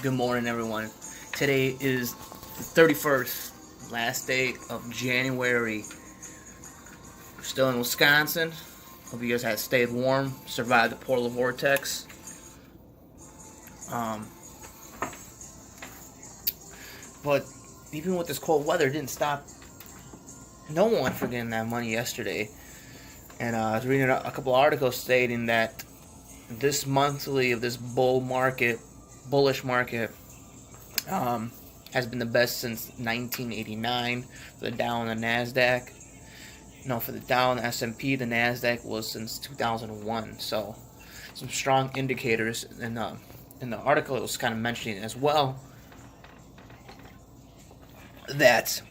Good morning, everyone. Today is the 31st, last day of January. We're still in Wisconsin. Hope you guys had stayed warm, survived the polar vortex. But even with this cold weather, it didn't stop no one from getting that money yesterday. And I was reading a couple articles stating that this monthly of this bullish market, has been the best since 1989 for the Dow and the Nasdaq. No, for the Dow and the S&P, the Nasdaq was since 2001. So, some strong indicators. In the article, it was kind of mentioning as well that,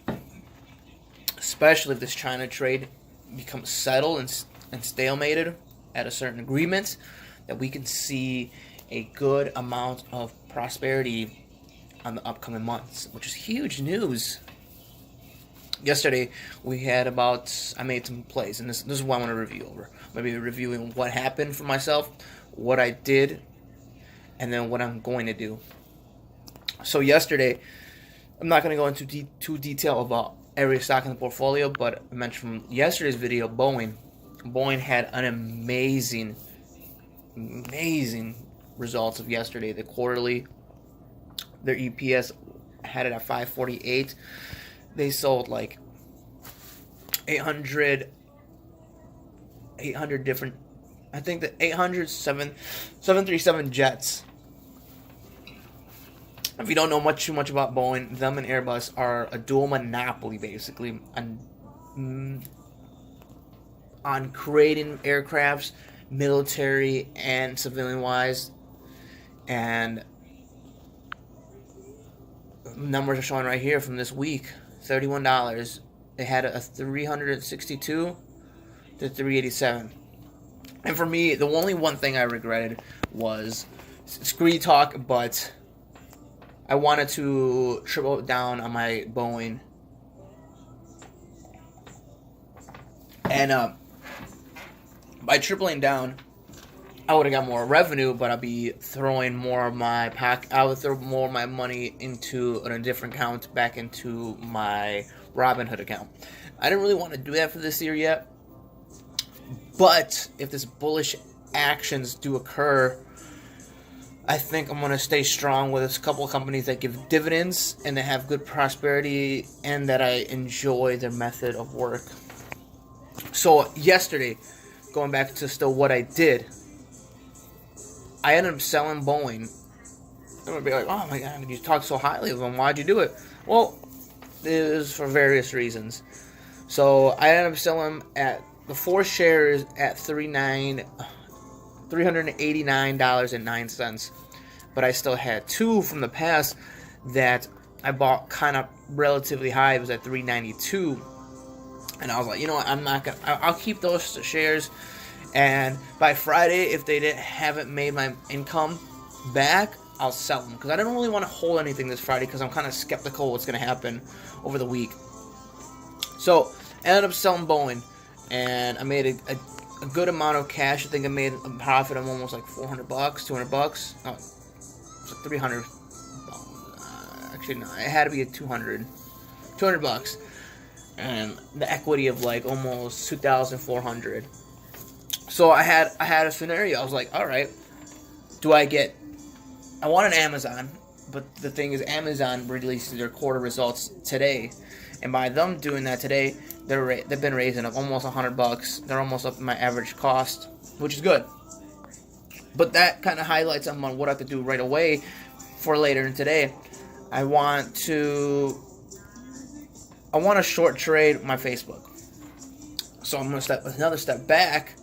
especially if this China trade becomes settled and stalemated at a certain agreement, that we can see a good amount of prosperity on the upcoming months, which is huge news. Yesterday, we had I made some plays, and this is what I want to review over. Maybe reviewing what happened for myself, what I did, and then what I'm going to do. So yesterday, I'm not going to go into too detail about every stock in the portfolio, but I mentioned from yesterday's video, Boeing. Boeing had an amazing results of yesterday. The quarterly, their EPS had it at 548. They sold like 800 different, I think that 737 jets. If you don't know too much about Boeing, them and Airbus are a dual monopoly basically on creating aircrafts, military and civilian wise. And numbers are showing right here from this week, $31. They had a 362 to 387. And for me, the only one thing I regretted was scree talk, but I wanted to triple down on my Boeing. And by tripling down, I would have got more revenue, but I'd be throwing more of my I would throw more of my money into a different account, back into my Robinhood account. I didn't really want to do that for this year yet, but if this bullish actions do occur, I think I'm going to stay strong with a couple of companies that give dividends and that have good prosperity and that I enjoy their method of work. So yesterday, going back to still what I did, I ended up selling Boeing. I'm going to be like, oh my God, you talk so highly of them. Why'd you do it? Well, it was for various reasons. So I ended up selling at the 4 shares at $389.09. But I still had 2 from the past that I bought kind of relatively high. It was at $392. And I was like, you know what, I'll keep those shares. And by Friday, if they haven't made my income back, I'll sell them. Because I don't really want to hold anything this Friday because I'm kind of skeptical what's going to happen over the week. So I ended up selling Boeing. And I made a good amount of cash. I think I made a profit of almost like $400, $200. No, it's like 300. Actually, no, it had to be a $200. $200. And the equity of like almost $2,400. So I had a scenario. I was like, all right, I wanted Amazon, but the thing is, Amazon releases their quarter results today, and by them doing that today, they've been raising up almost $100. They're almost up to my average cost, which is good. But that kind of highlights on what I have to do right away for later in today. I want to short trade my Facebook. So I'm going to another step back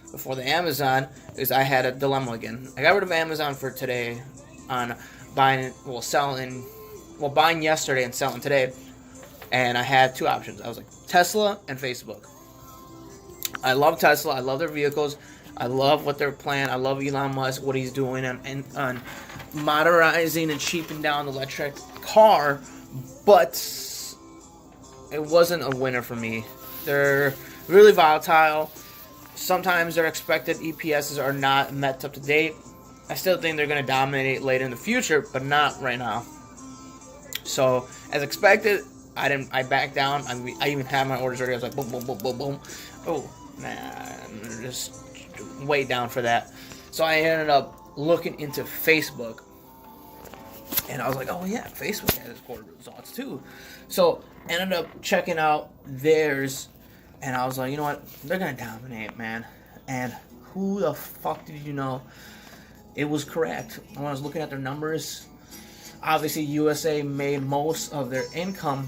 before the Amazon, is I had a dilemma again. I got rid of Amazon for today on buying yesterday and selling today. And I had 2 options. I was like, Tesla and Facebook. I love Tesla. I love their vehicles. I love what they're planning. I love Elon Musk, what he's doing on modernizing and cheaping down the electric car. But it wasn't a winner for me. They're really volatile. Sometimes their expected EPSs are not met up to date. I still think they're going to dominate later in the future, but not right now. So, as expected, I backed down. I even had my orders ready. I was like, boom, boom, boom, boom, boom. Oh, man, just way down for that. So I ended up looking into Facebook. And I was like, oh yeah, Facebook has quarter results too. So ended up checking out theirs. And I was like, you know what? They're going to dominate, man. And who the fuck did you know? It was correct. When I was looking at their numbers, obviously USA made most of their income,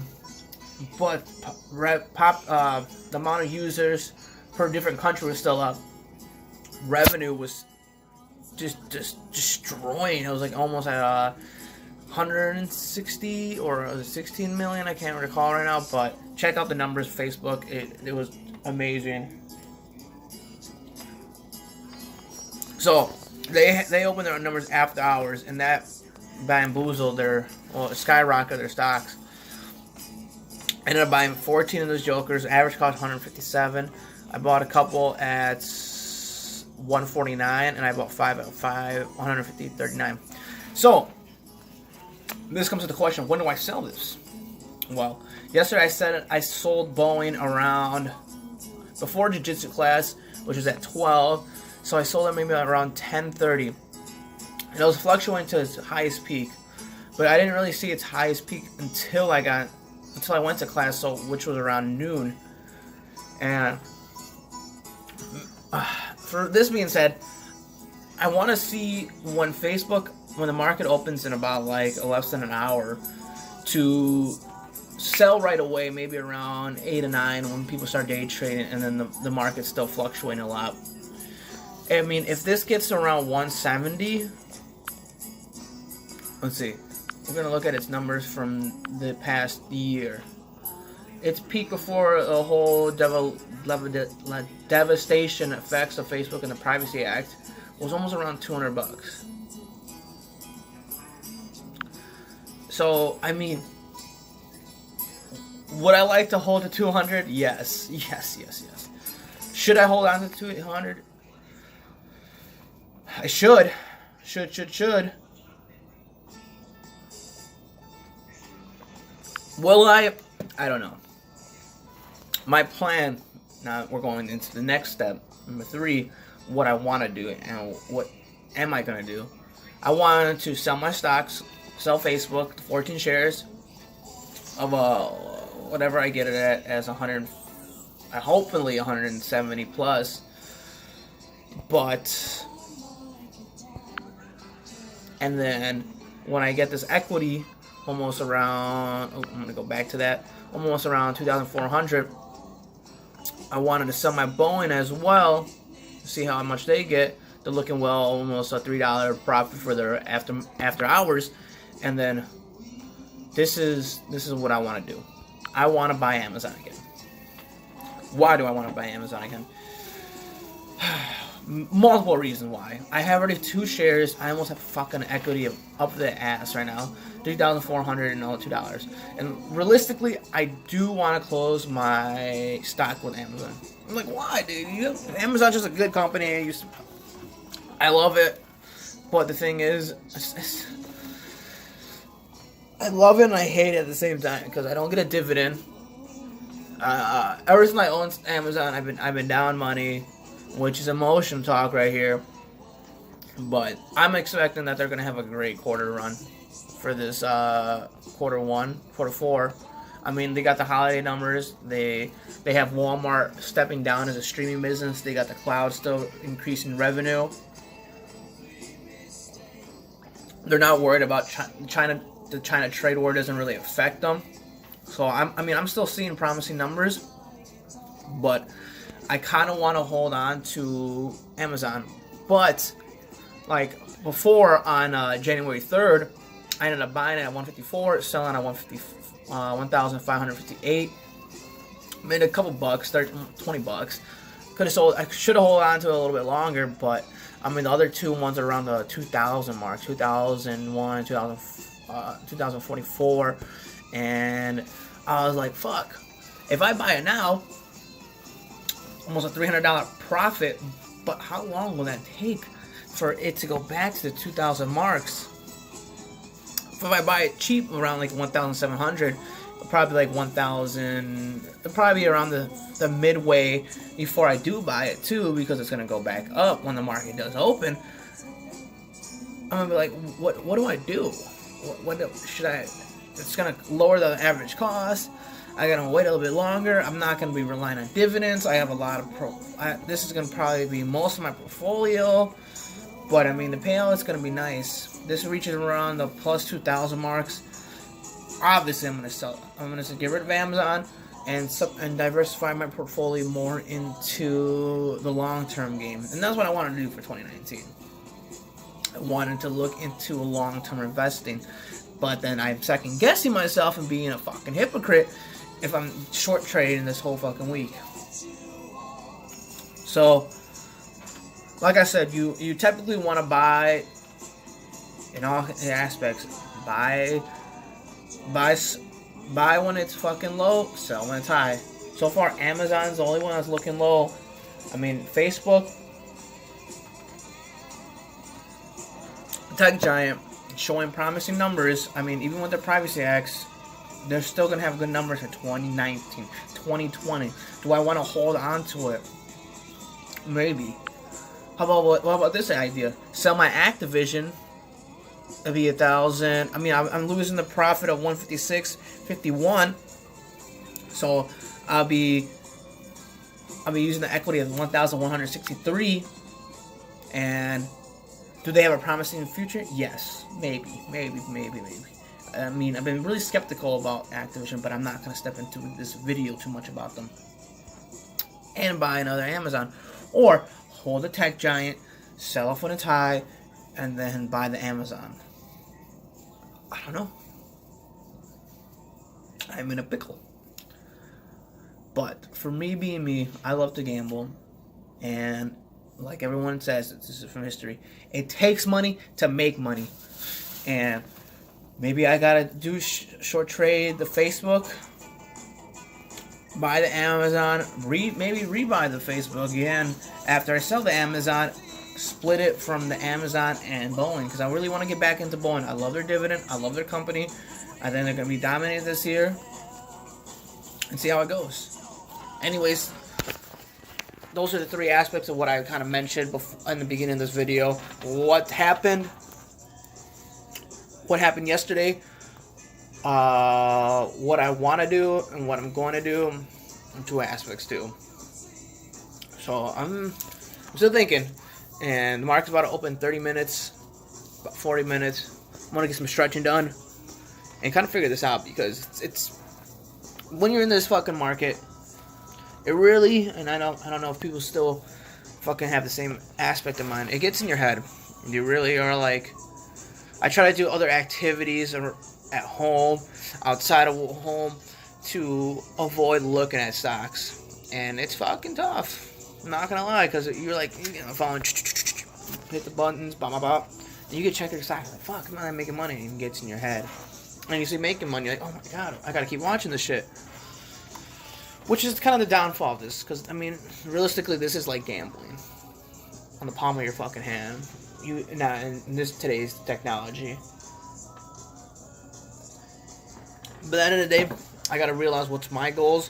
but the amount of users per different country was still up. Revenue was just destroying. It was like almost at 160 or 16 million. I can't recall right now, but check out the numbers. Facebook. It was amazing. So they opened their numbers after hours, and that bamboozled skyrocketed their stocks. I ended up buying 14 of those jokers. Average cost 157. I bought a couple at 149, and I bought 5 at 150.39. So this comes to the question: when do I sell this? Well, yesterday I said I sold Boeing around before jiu-jitsu class, which was at 12. So I sold it maybe around 10:30. And it was fluctuating to its highest peak. But I didn't really see its highest peak until I went to class, which was around noon. And for this being said, I want to see when the market opens in about like less than an hour, to sell right away, maybe around 8 or 9 when people start day trading, and then the market's still fluctuating a lot. I mean, if this gets around 170, let's see. We're going to look at its numbers from the past year. Its peak before the whole devastation effects of Facebook and the Privacy Act was almost around $200. So, I mean, would I like to hold to 200? Yes. Should I hold on to 200? I should. Should. Will I? I don't know. My plan, now we're going into the next step, number 3, what I want to do and what am I going to do. I wanted to sell my stocks, sell Facebook, 14 shares of whatever I get it at as 100, hopefully 170 plus, but... And then when I get this equity, almost around, I'm going to go back to that, almost around 2,400, I wanted to sell my Boeing as well, see how much they get. They're looking well, almost a $3 profit for their after hours. And then this is what I want to do. I want to buy Amazon again. Why do I want to buy Amazon again? Multiple reasons why. I have already 2 shares. I almost have fucking equity up the ass right now. $3,400 and $2. And realistically, I do want to close my stock with Amazon. I'm like, why, dude? Amazon's just a good company. I love it. But the thing is, I love it and I hate it at the same time because I don't get a dividend. Ever since I own Amazon, I've been down money, which is emotion talk right here. But I'm expecting that they're going to have a great quarter run for this quarter 4. I mean, they got the holiday numbers. They have Walmart stepping down as a streaming business. They got the cloud still increasing revenue. They're not worried about China. The China trade war doesn't really affect them. So I'm still seeing promising numbers, but I kind of want to hold on to Amazon. But like before on January 3rd, I ended up buying it at 154, selling at 1,558. Made a couple bucks, 20 bucks. Could have sold. I should have held on to it a little bit longer, but I mean the other 2 ones are around the 2,000 mark, 2001, 2044, and I was like, fuck. If I buy it now, almost a $300 profit, but how long will that take for it to go back to the 2,000 marks. If I buy it cheap, around like 1,700, probably like 1,000, probably around the midway before I do buy it too, because it's gonna go back up when the market does open. I'm gonna be like, what do I do? What should I? It's gonna lower the average cost. I gotta wait a little bit longer. I'm not gonna be relying on dividends. I have a lot of this is gonna probably be most of my portfolio, but I mean the payout is gonna be nice. This reaches around the plus 2,000 marks. Obviously, I'm gonna sell. I'm gonna get rid of Amazon and diversify my portfolio more into the long-term game, and that's what I want to do for 2019. I wanted to look into long-term investing, but then I'm second-guessing myself and being a fucking hypocrite if I'm short trading this whole fucking week. So, like I said, you typically want to buy in all aspects. Buy when it's fucking low, sell when it's high. So far, Amazon's the only one that's looking low. I mean, Facebook, tech giant, showing promising numbers. I mean, even with their privacy acts, they're still going to have good numbers in 2019, 2020. Do I want to hold on to it? Maybe. What about this idea? Sell my Activision. It'll be 1,000. I mean, I'm losing the profit of 156.51. So I'll be using the equity of 1,163. And do they have a promising future? Yes, maybe. I mean, I've been really skeptical about Activision, but I'm not going to step into this video too much about them. And buy another Amazon. Or hold a tech giant, sell off when it's high, and then buy the Amazon. I don't know. I'm in a pickle. But for me being me, I love to gamble. And like everyone says, this is from history, it takes money to make money. And maybe I gotta do short trade the Facebook, buy the Amazon, maybe rebuy the Facebook again after I sell the Amazon, split it from the Amazon and Boeing, because I really want to get back into Boeing. I love their dividend, I love their company. I think they're gonna be dominated this year, and see how it goes. Anyways, those are the three aspects of what I kind of mentioned in the beginning of this video. What happened yesterday, what I want to do, and what I'm going to do, and two aspects too. So I'm still thinking, and the market's about to open in 30 minutes, about 40 minutes. I'm going to get some stretching done and kind of figure this out, because it's when you're in this fucking market, it really, and I don't know if people still fucking have the same aspect of mind, it gets in your head. You really are like, I try to do other activities at home, outside of home, to avoid looking at stocks. And it's fucking tough. I'm not gonna lie, because you're like, phone, hit the buttons, blah, blah, blah. And you get check your stocks, like, fuck, man, I'm making money. And it gets in your head. And you see making money, you're like, oh my god, I gotta keep watching this shit. Which is kind of the downfall of this, because, I mean, realistically, this is like gambling. On the palm of your fucking hand. In today's technology. But at the end of the day, I gotta realize what's my goals,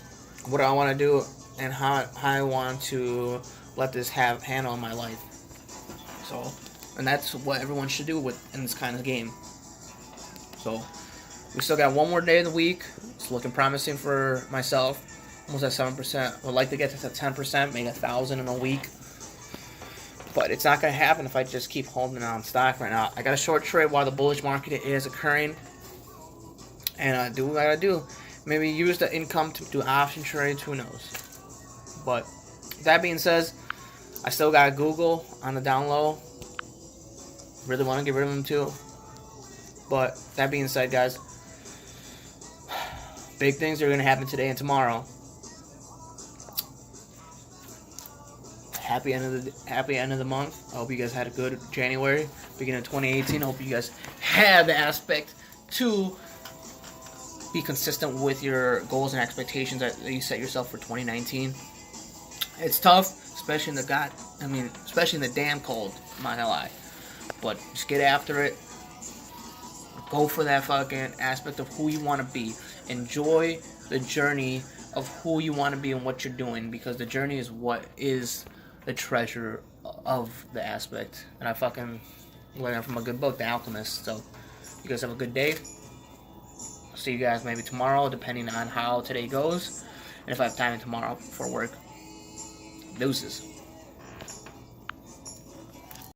what I want to do, and how I want to let this handle my life. So, and that's what everyone should do in this kind of game. So, we still got one more day of the week. It's looking promising for myself. Almost at 7%. Would like to get to 10%, make 1,000 in a week. But it's not going to happen if I just keep holding on stock right now. I got a short trade while the bullish market is occurring. And do what I got to do. Maybe use the income to do option trades. Who knows? But that being said, I still got Google on the down low. Really want to get rid of them too. But that being said, guys, big things are going to happen today and tomorrow. Happy end of the month. I hope you guys had a good January, beginning of 2018. I hope you guys have the aspect to be consistent with your goals and expectations that you set yourself for 2019. It's tough, especially in the damn cold. I'm not gonna lie. But just get after it. Go for that fucking aspect of who you want to be. Enjoy the journey of who you want to be and what you're doing, because the journey is what is the treasure of the aspect. And I fucking learned from a good book, The Alchemist. So, you guys have a good day. See you guys maybe tomorrow, depending on how today goes. And if I have time tomorrow for work. Deuces.